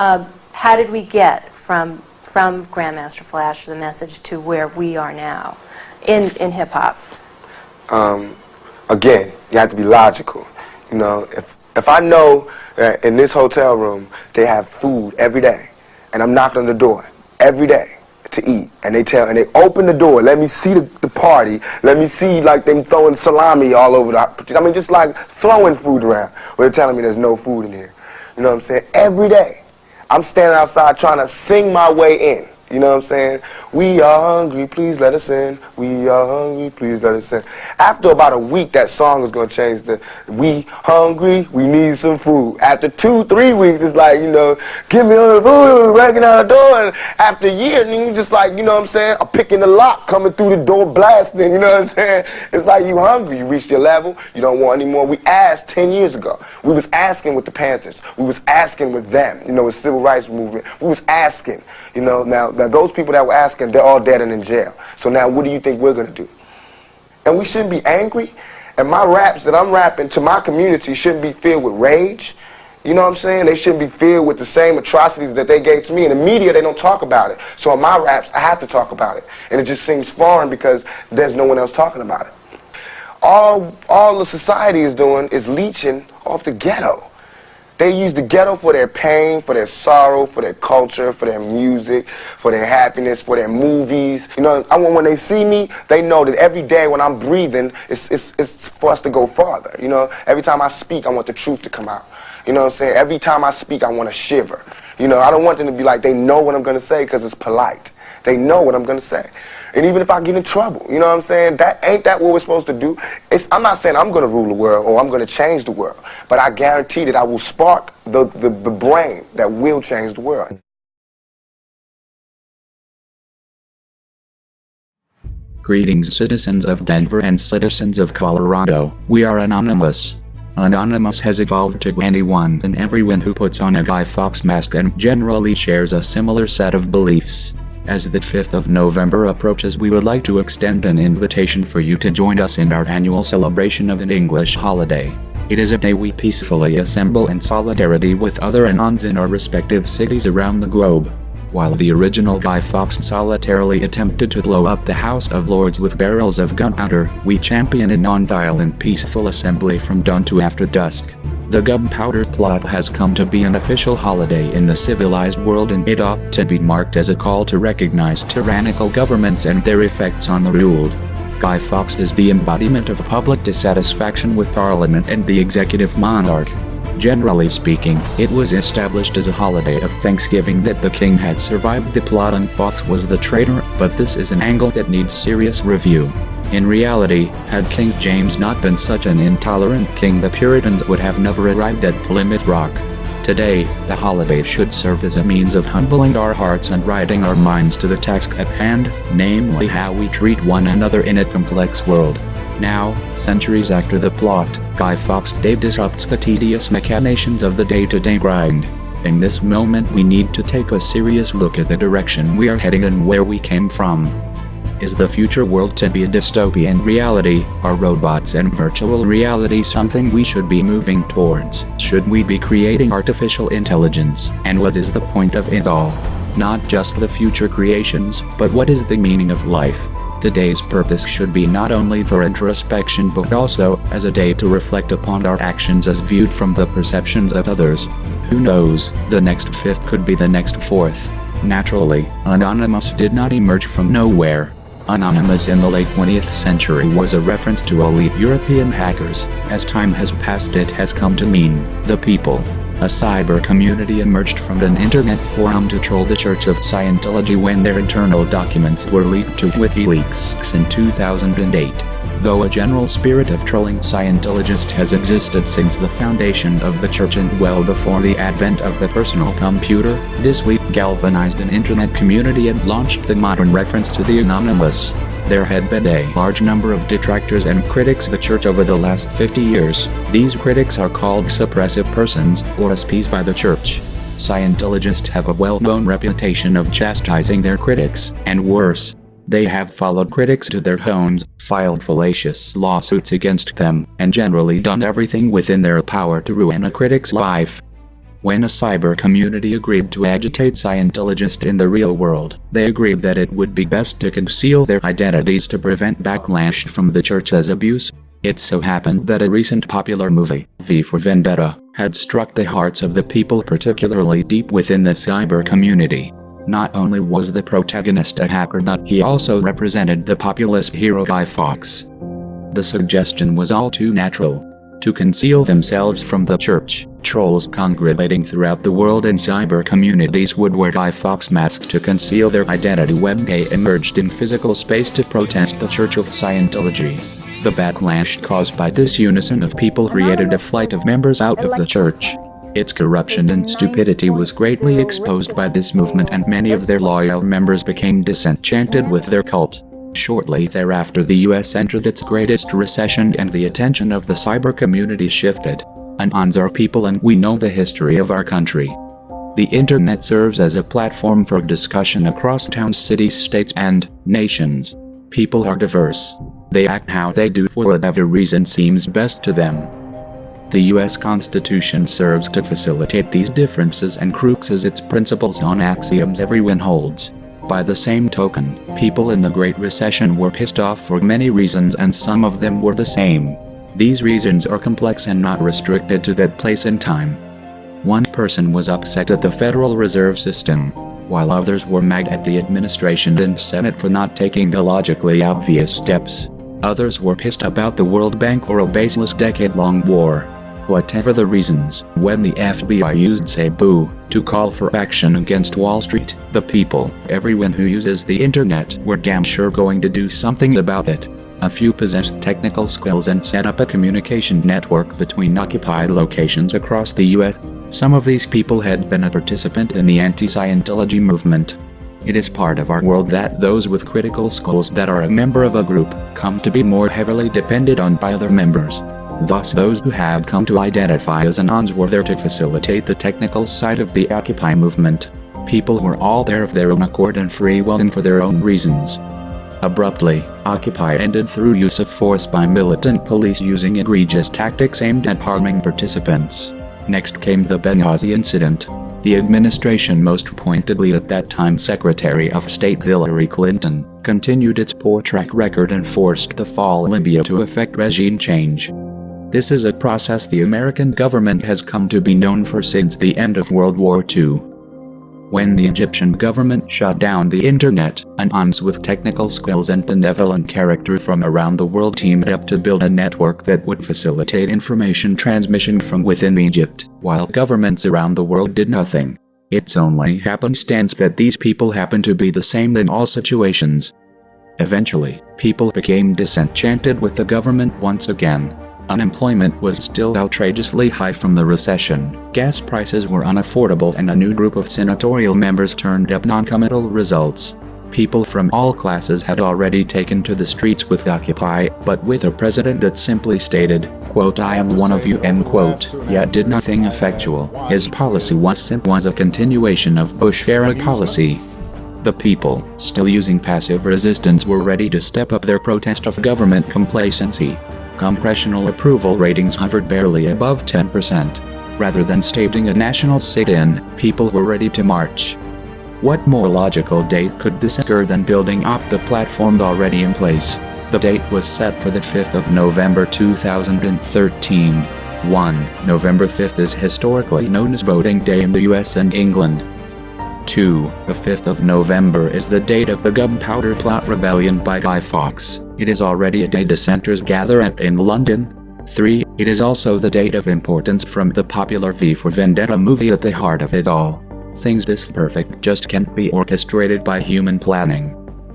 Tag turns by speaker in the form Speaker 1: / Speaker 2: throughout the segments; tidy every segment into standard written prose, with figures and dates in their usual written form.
Speaker 1: How did we get from Grandmaster Flash, the message, to where we are now in hip-hop?
Speaker 2: Again, you have to be logical. You know, if I know that in this hotel room they have food every day, and I'm knocking on the door every day to eat, and they open the door, let me see the party, let me see like them throwing salami all over I mean, just like throwing food around. Well, they're telling me there's no food in here. You know what I'm saying? Every day, I'm standing outside trying to sing my way in. You know what I'm saying? We are hungry, please let us in. We are hungry, please let us in. After about a week, that song is going to change to, we hungry, we need some food. After 2-3 weeks, it's like, you know, give me all the food, breaking out the door. And after a year, you just like, you know what I'm saying, I'm picking the lock, coming through the door, blasting, you know what I'm saying? It's like you hungry, you reached your level, you don't want any more. We asked 10 years ago. We was asking with the Panthers. We was asking with them, you know, with civil rights movement. We was asking, you know, now those people that were asking, they're all dead and in jail. So now what do you think we're going to do? And we shouldn't be angry. And my raps that I'm rapping to my community shouldn't be filled with rage. You know what I'm saying? They shouldn't be filled with the same atrocities that they gave to me. In the media, they don't talk about it. So in my raps, I have to talk about it. And it just seems foreign because there's no one else talking about it. All the society is doing is leeching off the ghetto. They use the ghetto for their pain, for their sorrow, for their culture, for their music, for their happiness, for their movies. You know, when they see me, they know that every day when I'm breathing, it's for us to go farther. You know, every time I speak, I want the truth to come out. You know what I'm saying? Every time I speak, I want to shiver. You know, I don't want them to be like, they know what I'm going to say because it's polite. They know what I'm going to say. And even if I get in trouble, you know what I'm saying? Ain't that what we're supposed to do? I'm not saying I'm going to rule the world or I'm going to change the world, but I guarantee that I will spark the brain that will change the world.
Speaker 3: Greetings, citizens of Denver and citizens of Colorado. We are Anonymous. Anonymous has evolved to anyone and everyone who puts on a Guy Fawkes mask and generally shares a similar set of beliefs. As the 5th of November approaches, we would like to extend an invitation for you to join us in our annual celebration of an English holiday. It is a day we peacefully assemble in solidarity with other Anons in our respective cities around the globe. While the original Guy Fawkes solitarily attempted to blow up the House of Lords with barrels of gunpowder, we champion a non-violent peaceful assembly from dawn to after dusk. The gunpowder plot has come to be an official holiday in the civilized world, and it ought to be marked as a call to recognize tyrannical governments and their effects on the ruled. Guy Fawkes is the embodiment of public dissatisfaction with Parliament and the executive monarch. Generally speaking, it was established as a holiday of Thanksgiving that the king had survived the plot and Fawkes was the traitor, but this is an angle that needs serious review. In reality, had King James not been such an intolerant king, the Puritans would have never arrived at Plymouth Rock. Today, the holiday should serve as a means of humbling our hearts and righting our minds to the task at hand, namely how we treat one another in a complex world. Now, centuries after the plot, Guy Fawkes Day disrupts the tedious machinations of the day-to-day grind. In this moment, we need to take a serious look at the direction we are heading and where we came from. Is the future world to be a dystopian reality? Are robots and virtual reality something we should be moving towards? Should we be creating artificial intelligence? And what is the point of it all? Not just the future creations, but what is the meaning of life? The day's purpose should be not only for introspection but also as a day to reflect upon our actions as viewed from the perceptions of others. Who knows, the next 5th could be the next 4th. Naturally, Anonymous did not emerge from nowhere. Anonymous in the late 20th century was a reference to elite European hackers. As time has passed, it has come to mean the people. A cyber community emerged from an internet forum to troll the Church of Scientology when their internal documents were leaked to WikiLeaks in 2008. Though a general spirit of trolling Scientologists has existed since the foundation of the church and well before the advent of the personal computer, this week galvanized an internet community and launched the modern reference to the Anonymous. There had been a large number of detractors and critics of the church over the last 50 years. These critics are called suppressive persons, or SPs, by the church. Scientologists have a well-known reputation of chastising their critics, and worse. They have followed critics to their homes, filed fallacious lawsuits against them, and generally done everything within their power to ruin a critic's life. When a cyber community agreed to agitate Scientologists in the real world, they agreed that it would be best to conceal their identities to prevent backlash from the church as abuse. It so happened that a recent popular movie, V for Vendetta, had struck the hearts of the people particularly deep within the cyber community. Not only was the protagonist a hacker nut, he also represented the populist hero Guy Fawkes. The suggestion was all too natural. To conceal themselves from the church, trolls congregating throughout the world in cyber communities would wear Guy Fawkes masks to conceal their identity when they emerged in physical space to protest the Church of Scientology. The backlash caused by this unison of people created a flight of members out of the church. Its corruption and stupidity was greatly exposed by this movement, and many of their loyal members became disenchanted with their cult. Shortly thereafter, the US entered its greatest recession and the attention of the cyber community shifted. Anons are people, and we know the history of our country. The internet serves as a platform for discussion across towns, cities, states, and nations. People are diverse. They act how they do for whatever reason seems best to them. The US Constitution serves to facilitate these differences and cruxes its principles on axioms everyone holds. By the same token, people in the Great Recession were pissed off for many reasons, and some of them were the same. These reasons are complex and not restricted to that place and time. One person was upset at the Federal Reserve System, while others were mad at the administration and Senate for not taking the logically obvious steps. Others were pissed about the World Bank or a baseless decade-long war. Whatever the reasons, when the FBI used Cebu to call for action against Wall Street, the people, everyone who uses the internet, were damn sure going to do something about it. A few possessed technical skills and set up a communication network between occupied locations across the US. Some of these people had been a participant in the anti-Scientology movement. It is part of our world that those with critical skills that are a member of a group come to be more heavily depended on by other members. Thus, those who had come to identify as Anons were there to facilitate the technical side of the Occupy movement. People were all there of their own accord and free will and for their own reasons. Abruptly, Occupy ended through use of force by militant police using egregious tactics aimed at harming participants. Next came the Benghazi incident. The administration, most pointedly at that time Secretary of State Hillary Clinton, continued its poor track record and forced the fall of Libya to effect regime change. This is a process the American government has come to be known for since the end of World War II. When the Egyptian government shut down the internet, Anons with technical skills and benevolent character from around the world teamed up to build a network that would facilitate information transmission from within Egypt, while governments around the world did nothing. It's only happenstance that these people happen to be the same in all situations. Eventually, people became disenchanted with the government once again. Unemployment was still outrageously high from the recession, gas prices were unaffordable, and a new group of senatorial members turned up non-committal results. People from all classes had already taken to the streets with Occupy, but with a president that simply stated, quote, "I am one of you," end quote, yet did nothing effectual. His policy was a continuation of Bush-era policy. The people, still using passive resistance, were ready to step up their protest of government complacency. Congressional approval ratings hovered barely above 10%. Rather than staging a national sit-in, people were ready to march. What more logical date could this occur than building off the platform already in place? The date was set for the 5th of November 2013. 1. November 5th is historically known as voting day in the US and England. 2. The 5th of November is the date of the Gunpowder Plot Rebellion by Guy Fawkes. It is already a day dissenters gather at in London. 3. It is also the date of importance from the popular V for Vendetta movie at the heart of it all. Things this perfect just can't be orchestrated by human planning.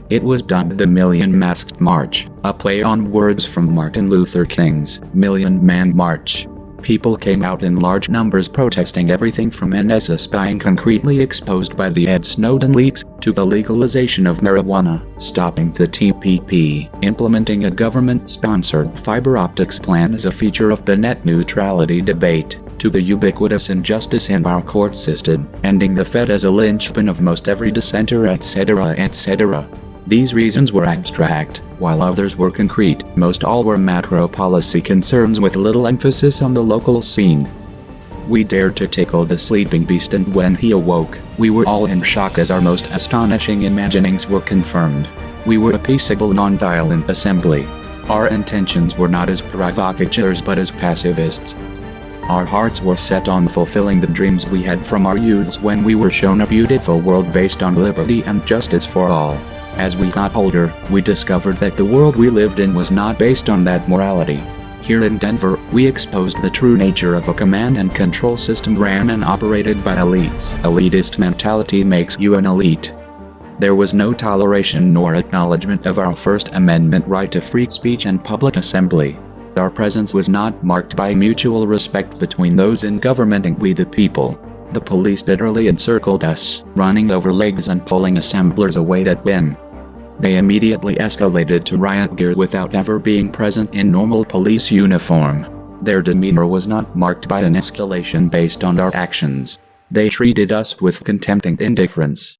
Speaker 3: It was dubbed the Million Masked March, a play on words from Martin Luther King's Million Man March. People came out in large numbers protesting everything from NSA spying concretely exposed by the Ed Snowden leaks, to the legalization of marijuana, stopping the TPP, implementing a government-sponsored fiber optics plan as a feature of the net neutrality debate, to the ubiquitous injustice in our court system, ending the Fed as a linchpin of most every dissenter, etc., etc. These reasons were abstract, while others were concrete. Most all were macro policy concerns with little emphasis on the local scene. We dared to tickle the sleeping beast, and when he awoke, we were all in shock as our most astonishing imaginings were confirmed. We were a peaceable, non-violent assembly. Our intentions were not as provocateurs but as pacifists. Our hearts were set on fulfilling the dreams we had from our youths when we were shown a beautiful world based on liberty and justice for all. As we got older, we discovered that the world we lived in was not based on that morality. Here in Denver, we exposed the true nature of a command and control system ran and operated by elites. Elitist mentality makes you an elite. There was no toleration nor acknowledgement of our First Amendment right to free speech and public assembly. Our presence was not marked by mutual respect between those in government and we the people. The police literally encircled us, running over legs and pulling assemblers away that when they immediately escalated to riot gear without ever being present in normal police uniform. Their demeanor was not marked by an escalation based on our actions. They treated us with contempt and indifference.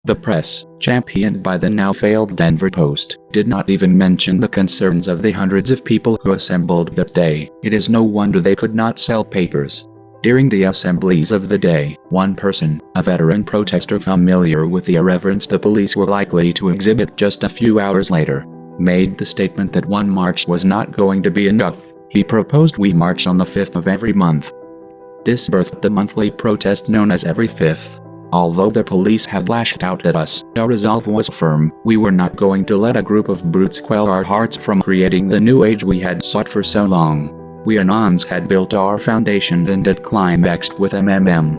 Speaker 3: The press, championed by the now failed Denver Post, did not even mention the concerns of the hundreds of people who assembled that day. It is no wonder they could not sell papers. During the assemblies of the day, one person, a veteran protester familiar with the irreverence the police were likely to exhibit just a few hours later, made the statement that one march was not going to be enough. He proposed we march on the 5th of every month. This birthed the monthly protest known as Every Fifth. Although the police had lashed out at us, our resolve was firm. We were not going to let a group of brutes quell our hearts from creating the new age we had sought for so long. We Anons had built our foundation and had climaxed with MMM.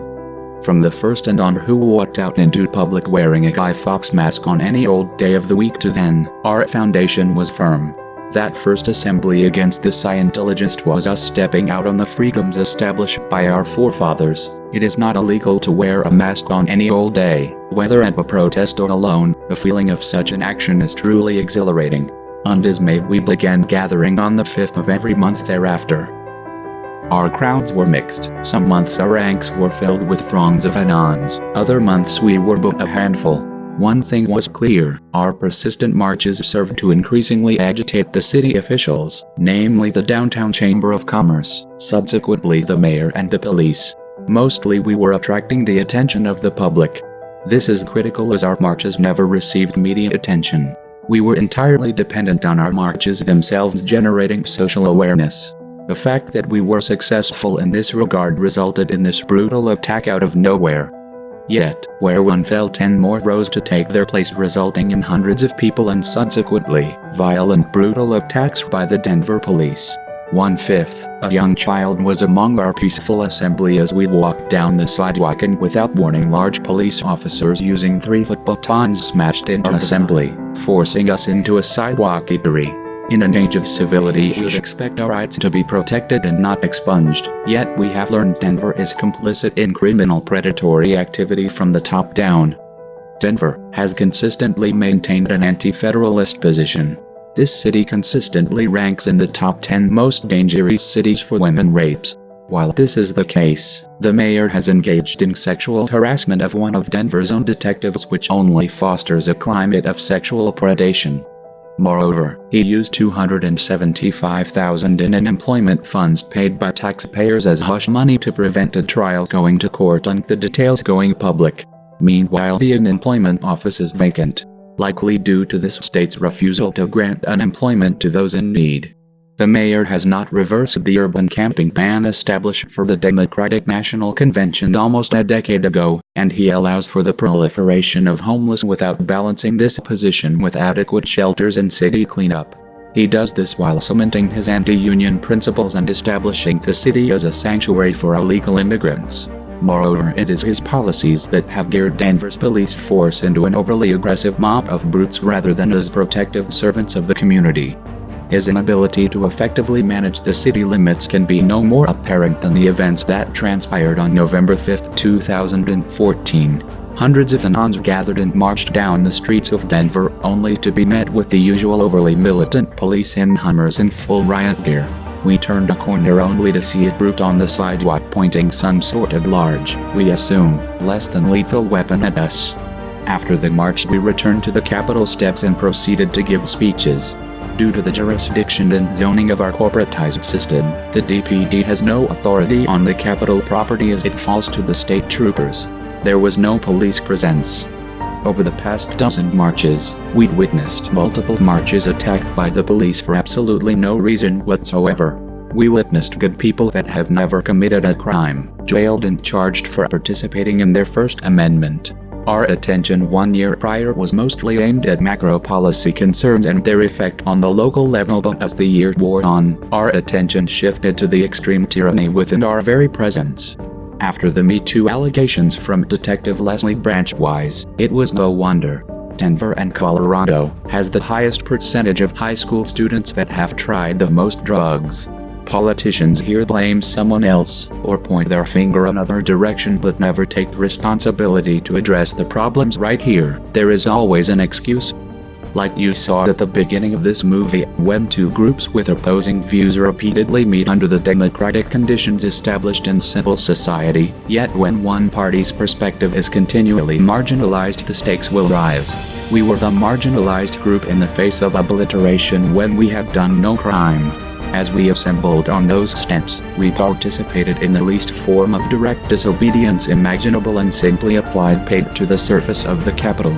Speaker 3: From the first Anon who walked out into public wearing a Guy Fawkes mask on any old day of the week to then, our foundation was firm. That first assembly against the Scientologist was us stepping out on the freedoms established by our forefathers. It is not illegal to wear a mask on any old day, whether at a protest or alone. The feeling of such an action is truly exhilarating. Undismayed, we began gathering on the 5th of every month thereafter. Our crowds were mixed. Some months our ranks were filled with throngs of Anons, other months we were but a handful. One thing was clear, our persistent marches served to increasingly agitate the city officials, namely the downtown Chamber of Commerce, subsequently the mayor and the police. Mostly we were attracting the attention of the public. This is critical as our marches never received media attention. We were entirely dependent on our marches themselves generating social awareness. The fact that we were successful in this regard resulted in this brutal attack out of nowhere. Yet, where one fell 10 more rose to take their place, resulting in hundreds of people and subsequently, violent brutal attacks by the Denver police. 1/5, a young child was among our peaceful assembly as we walked down the sidewalk and without warning large police officers using 3-foot batons smashed into our assembly, forcing us into a sidewalk eatery. In an age of civility we should expect our rights to be protected and not expunged, yet we have learned Denver is complicit in criminal predatory activity from the top down. Denver has consistently maintained an anti-federalist position. This city consistently ranks in the top 10 most dangerous cities for women rapes. While this is the case, the mayor has engaged in sexual harassment of one of Denver's own detectives, which only fosters a climate of sexual predation. Moreover, he used $275,000 in unemployment funds paid by taxpayers as hush money to prevent a trial going to court and the details going public. Meanwhile, the unemployment office is vacant, likely due to this state's refusal to grant unemployment to those in need. The mayor has not reversed the urban camping ban established for the Democratic National Convention almost a decade ago, and he allows for the proliferation of homeless without balancing this position with adequate shelters and city cleanup. He does this while cementing his anti-union principles and establishing the city as a sanctuary for illegal immigrants. Moreover, it is his policies that have geared Denver's police force into an overly aggressive mob of brutes rather than as protective servants of the community. His inability to effectively manage the city limits can be no more apparent than the events that transpired on November 5, 2014. Hundreds of Anons gathered and marched down the streets of Denver, only to be met with the usual overly militant police in Hummers in full riot gear. We turned a corner only to see a brute on the sidewalk pointing some sort of large, we assume, less than lethal weapon at us. After the march we returned to the Capitol steps and proceeded to give speeches. Due to the jurisdiction and zoning of our corporatized system, the DPD has no authority on the Capitol property as it falls to the state troopers. There was no police presence. Over the past dozen marches, we'd witnessed multiple marches attacked by the police for absolutely no reason whatsoever. We witnessed good people that have never committed a crime, jailed and charged for participating in their First Amendment. Our attention 1 year prior was mostly aimed at macro policy concerns and their effect on the local level, but as the year wore on, our attention shifted to the extreme tyranny within our very presence. After the Me Too allegations from Detective Leslie Branchwise, it was no wonder. Denver and Colorado has the highest percentage of high school students that have tried the most drugs. Politicians here blame someone else, or point their finger another direction, but never take responsibility to address the problems right here. There is always an excuse. Like you saw at the beginning of this movie, when two groups with opposing views repeatedly meet under the democratic conditions established in civil society, yet when one party's perspective is continually marginalized, the stakes will rise. We were the marginalized group in the face of obliteration when we had done no crime. As we assembled on those steps, we participated in the least form of direct disobedience imaginable and simply applied paint to the surface of the Capitol.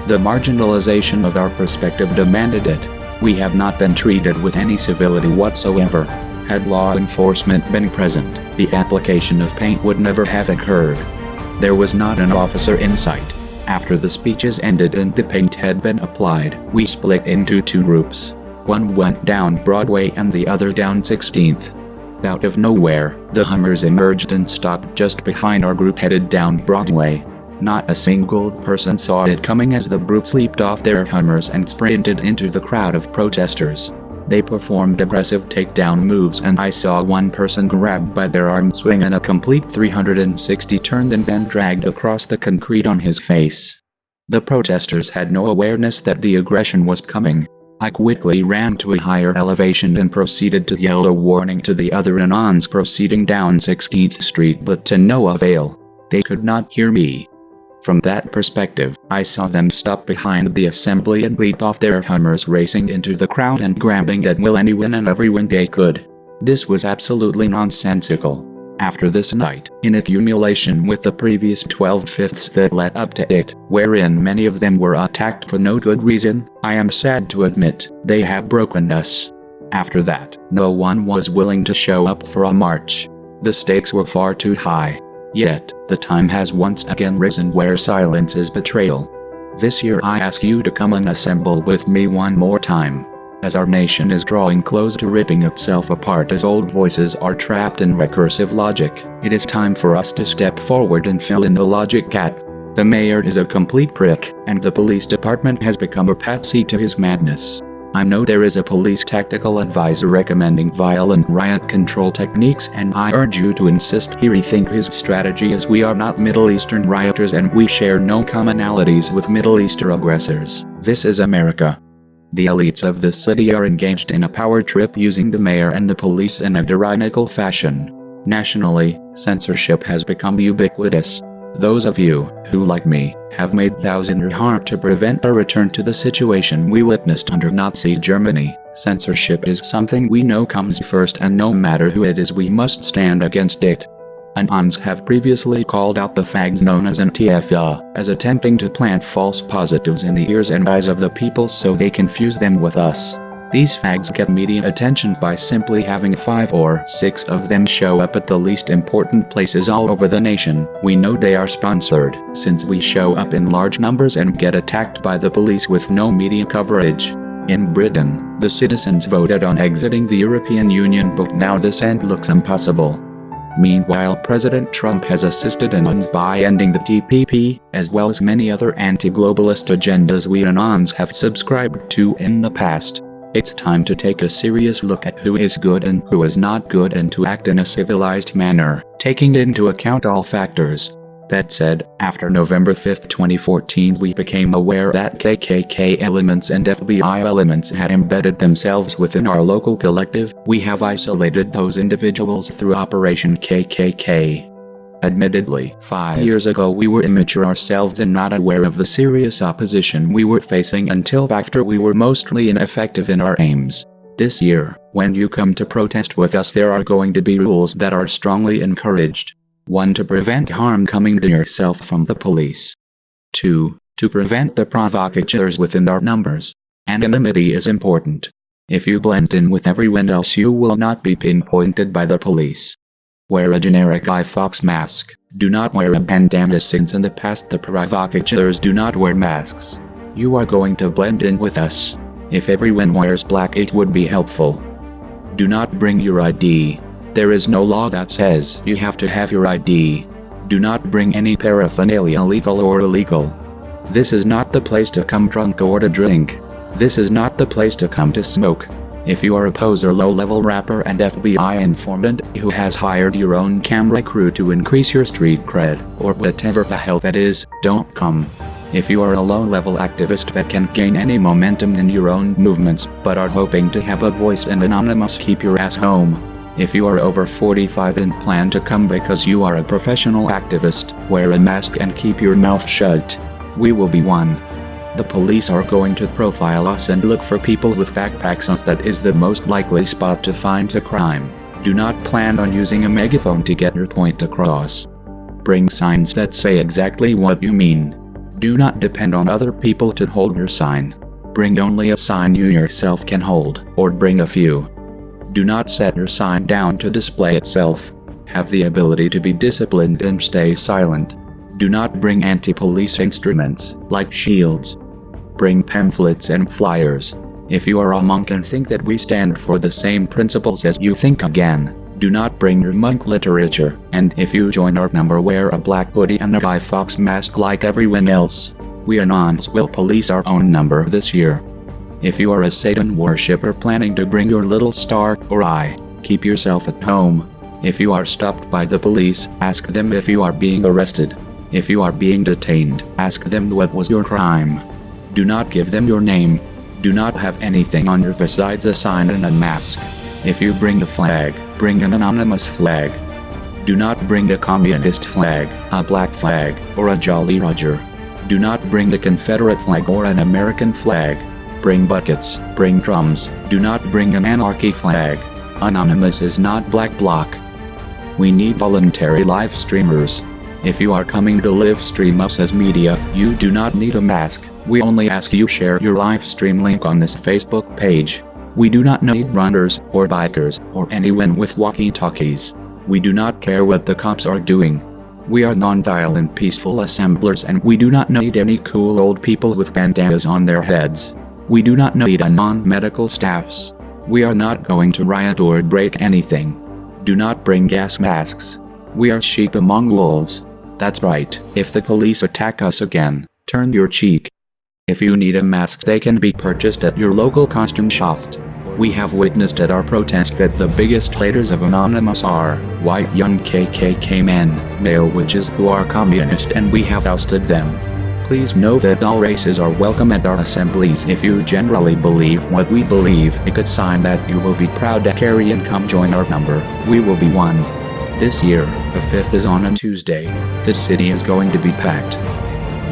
Speaker 3: The marginalization of our perspective demanded it. We have not been treated with any civility whatsoever. Had law enforcement been present, the application of paint would never have occurred. There was not an officer in sight. After the speeches ended and the paint had been applied, we split into two groups. One went down Broadway and the other down 16th. Out of nowhere, the Hummers emerged and stopped just behind our group headed down Broadway. Not a single person saw it coming as the brutes leaped off their Hummers and sprinted into the crowd of protesters. They performed aggressive takedown moves and I saw one person grabbed by their arm swing and a complete 360 turned and then dragged across the concrete on his face. The protesters had no awareness that the aggression was coming. I quickly ran to a higher elevation and proceeded to yell a warning to the other Anons proceeding down 16th Street, but to no avail. They could not hear me. From that perspective, I saw them stop behind the assembly and leap off their Hummers, racing into the crowd and grabbing at will anyone and everyone they could. This was absolutely nonsensical. After this night, in accumulation with the previous 12/5ths that led up to it, wherein many of them were attacked for no good reason, I am sad to admit, they have broken us. After that, no one was willing to show up for a march. The stakes were far too high. Yet, the time has once again risen where silence is betrayal. This year I ask you to come and assemble with me one more time. As our nation is drawing close to ripping itself apart as old voices are trapped in recursive logic, it is time for us to step forward and fill in the logic gap. The mayor is a complete prick, and the police department has become a patsy to his madness. I know there is a police tactical advisor recommending violent riot control techniques, and I urge you to insist he rethink his strategy, as we are not Middle Eastern rioters and we share no commonalities with Middle Eastern aggressors. This is America. The elites of the city are engaged in a power trip using the mayor and the police in a tyrannical fashion. Nationally, censorship has become ubiquitous. Those of you who, like me, have made thousands harm to prevent a return to the situation we witnessed under Nazi Germany, censorship is something we know comes first, and no matter who it is, we must stand against it. Anons have previously called out the fags known as Antifa as attempting to plant false positives in the ears and eyes of the people so they confuse them with us. These fags get media attention by simply having 5 or 6 of them show up at the least important places all over the nation. We know they are sponsored, since we show up in large numbers and get attacked by the police with no media coverage. In Britain, the citizens voted on exiting the European Union, but now this end looks impossible. Meanwhile, President Trump has assisted Anons by ending the TPP, as well as many other anti-globalist agendas we Anons have subscribed to in the past. It's time to take a serious look at who is good and who is not good, and to act in a civilized manner, taking into account all factors. That said, after November 5, 2014, we became aware that KKK elements and FBI elements had embedded themselves within our local collective. We have isolated those individuals through Operation KKK. Admittedly, 5 years ago we were immature ourselves and not aware of the serious opposition we were facing until after we were mostly ineffective in our aims. This year, when you come to protest with us, there are going to be rules that are strongly encouraged. 1. To prevent harm coming to yourself from the police. 2. To prevent the provocateurs within our numbers. Anonymity is important. If you blend in with everyone else, you will not be pinpointed by the police. Wear a generic Guy Fawkes mask. Do not wear a bandana, since in the past the provocateurs do not wear masks. You are going to blend in with us. If everyone wears black, it would be helpful. Do not bring your ID. There is no law that says you have to have your ID. Do not bring any paraphernalia, legal or illegal. This is not the place to come drunk or to drink. This is not the place to come to smoke. If you are a poser, low-level rapper and FBI informant who has hired your own camera crew to increase your street cred, or whatever the hell that is, don't come. If you are a low-level activist that can gain any momentum in your own movements, but are hoping to have a voice and anonymous, keep your ass home. If you are over 45 and plan to come because you are a professional activist, wear a mask and keep your mouth shut. We will be one. The police are going to profile us and look for people with backpacks, as that is the most likely spot to find a crime. Do not plan on using a megaphone to get your point across. Bring signs that say exactly what you mean. Do not depend on other people to hold your sign. Bring only a sign you yourself can hold, or bring a few. Do not set your sign down to display itself. Have the ability to be disciplined and stay silent. Do not bring anti-police instruments, like shields. Bring pamphlets and flyers. If you are a monk and think that we stand for the same principles as you, think again. Do not bring your monk literature, and if you join our number, wear a black hoodie and a Guy Fawkes mask like everyone else. We Anons will police our own number this year. If you are a Satan worshipper planning to bring your little star or eye, keep yourself at home. If you are stopped by the police, ask them if you are being arrested. If you are being detained, ask them what was your crime. Do not give them your name. Do not have anything on you besides a sign and a mask. If you bring a flag, bring an anonymous flag. Do not bring a communist flag, a black flag, or a Jolly Roger. Do not bring the Confederate flag or an American flag. Bring buckets, bring drums. Do not bring an anarchy flag. Anonymous is not black bloc. We need voluntary live streamers. If you are coming to live stream us as media, you do not need a mask. We only ask you share your live stream link on this Facebook page. We do not need runners, or bikers, or anyone with walkie-talkies. We do not care what the cops are doing. We are non-violent, peaceful assemblers, and we do not need any cool old people with bandanas on their heads. We do not need Anon medical staffs. We are not going to riot or break anything. Do not bring gas masks. We are sheep among wolves. That's right, if the police attack us again, turn your cheek. If you need a mask, they can be purchased at your local costume shop. We have witnessed at our protest that the biggest haters of Anonymous are white young KKK men, male witches who are communist, and we have ousted them. Please know that all races are welcome at our assemblies. If you generally believe what we believe, you could sign that you will be proud to carry and come join our number. We will be one. This year, the 5th is on a Tuesday. The city is going to be packed.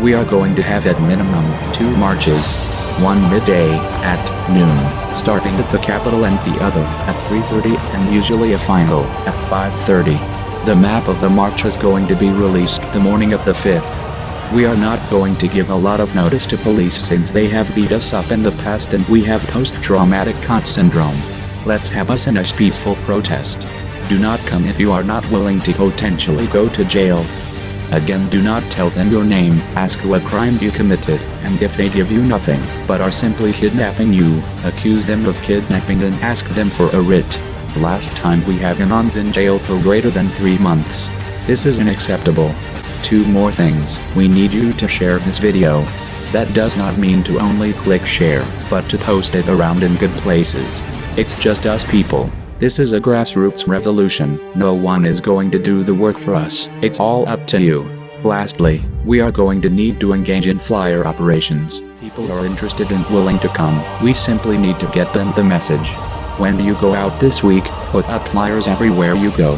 Speaker 3: We are going to have at minimum 2 marches, one midday at noon, starting at the Capitol, and the other at 3:30, and usually a final at 5:30. The map of the march is going to be released the morning of the 5th. We are not going to give a lot of notice to police since they have beat us up in the past and we have post-traumatic cont syndrome. Let's have us in a peaceful protest. Do not come if you are not willing to potentially go to jail. Again, do not tell them your name, ask what crime you committed, and if they give you nothing, but are simply kidnapping you, accuse them of kidnapping and ask them for a writ. Last time we have Anons in jail for greater than 3 months. This is unacceptable. 2 more things. We need you to share this video. That does not mean to only click share, but to post it around in good places. It's just us people. This is a grassroots revolution. No one is going to do the work for us. It's all up to you. Lastly, we are going to need to engage in flyer operations. People are interested and willing to come. We simply need to get them the message. When you go out this week, put up flyers everywhere you go.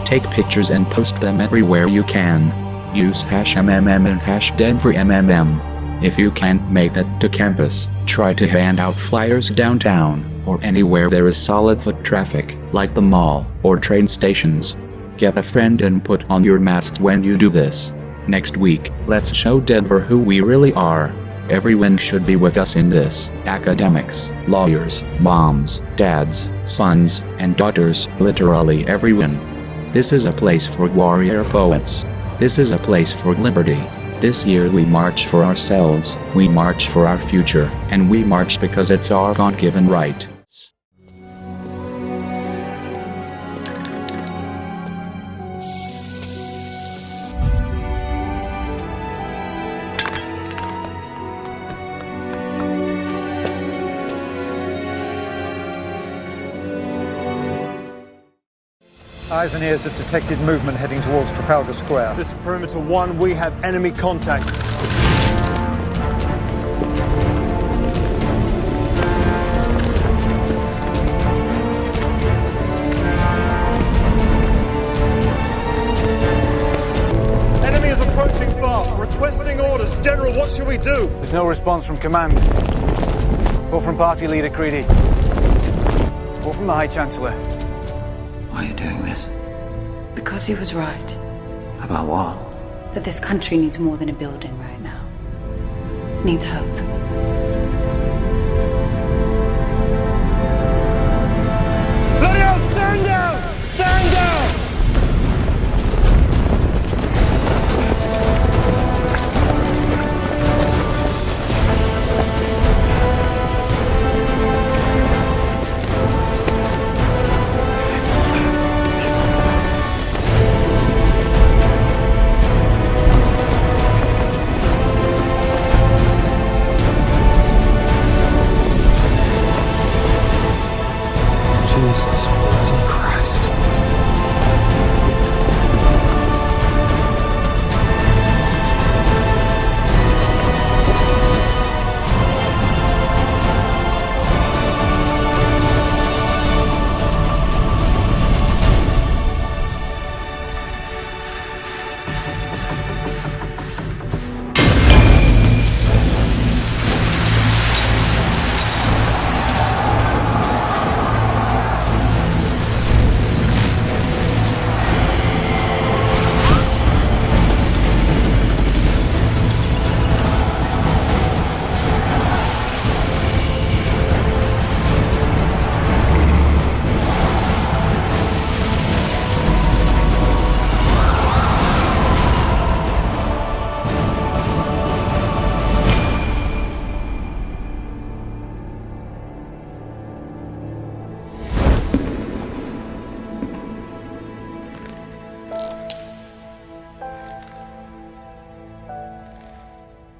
Speaker 3: Take pictures and post them everywhere you can. Use #MMM and #DenverMMM. If you can't make it to campus, try to hand out flyers downtown, or anywhere there is solid foot traffic, like the mall, or train stations. Get a friend and put on your mask when you do this. Next week, let's show Denver who we really are. Everyone should be with us in this. Academics, lawyers, moms, dads, sons, and daughters, literally everyone. This is a place for warrior poets. This is a place for liberty. This year we march for ourselves, we march for our future, and we march because it's our God-given right.
Speaker 4: Eyes and ears have detected movement heading towards Trafalgar Square.
Speaker 5: This is Perimeter 1, we have enemy contact. Enemy is approaching fast, requesting orders. General, what should we do?
Speaker 4: There's no response from command. Or from Party Leader Creedy. Or from the High Chancellor.
Speaker 6: Why are you doing this?
Speaker 7: Because he was right.
Speaker 6: About what?
Speaker 7: That this country needs more than a building right now. It needs hope.